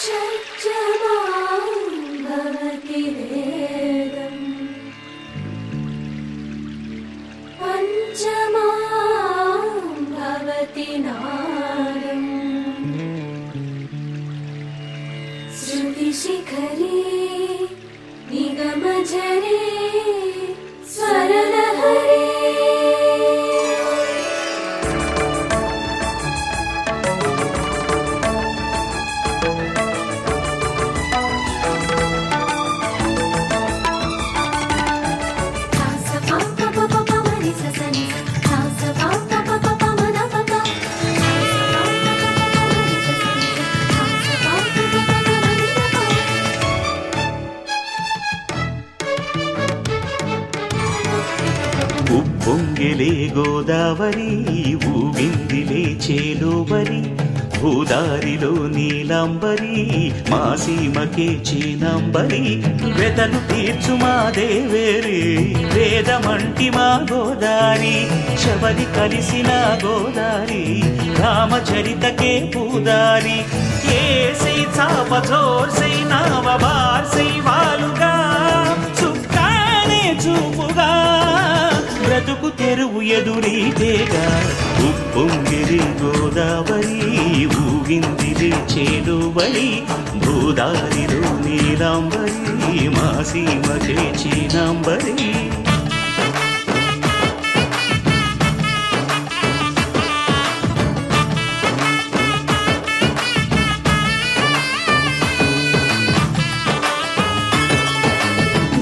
షట్జమాం భవతి వేదం పంచమాం భవతి నాదం శృతిశిఖరే నిగమజరే స్వరలహరే ఉప్పొంగిలే గోదావరి ఊగిందిలే చేలోబరి భూదారిలో నీలాంబరి మా సీమకే చీనాంబరి వెతలు తీర్చు మా దేవేరి వేదమంటి మా గోదారి శబరి కలిసిన గోదారి రామచరితకే పూదారి ఏసై చాప జోర్సై నావ బార్సై వాలుగా చుక్కానే చూపుగా బ్రతుకు తెరువు ఎదురీతేగా ఉప్పొంగిరి గోదావరి ఊగిందిరి చేలువరి భూదారిలో నీలాంబరి మా సీమకే చీనాంబరి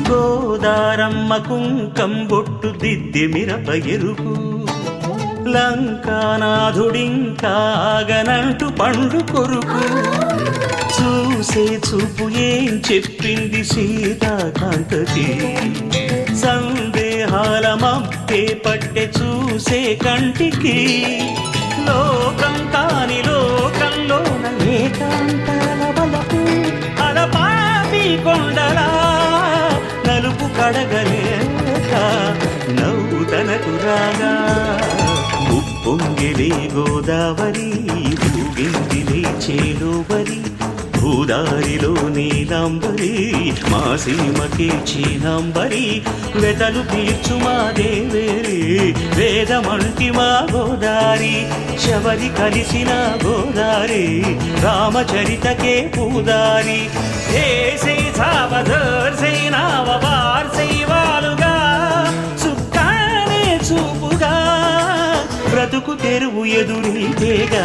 గోదారమ్మ కుంకం బొట్టు దిద్ది మిరప ఎరుపు లంకానాథుడింకాగనంటూ పండు కొరుకు చూసే చూపు ఏం చెప్పింది సీతాకాంతకి సందేహాల మప్పే పట్టె చూసే కంటికి లోకం కాని లోకంలోన ఏకాంతాల బలపు అలపాపి కొండలా నలుపు కడగలేక నవ్వుతనకు రాగా ఉప్పొంగిలే గోదావరి ఊగిందిలే చేలోబరి భూదారిలో నీలాంబరి మా సీమకే చీనాంబరి వెతలు తీర్చు మా దేవేరి వేదమంటి మా గోదారి శబరి కలిసిన గోదారి రామచరితకే పూదారి ఏసై సావధర్సై నావ బార్సై వాలుగా చుక్కానే చూపుగా బ్రతుకు తెరువు ఎదురీతేగా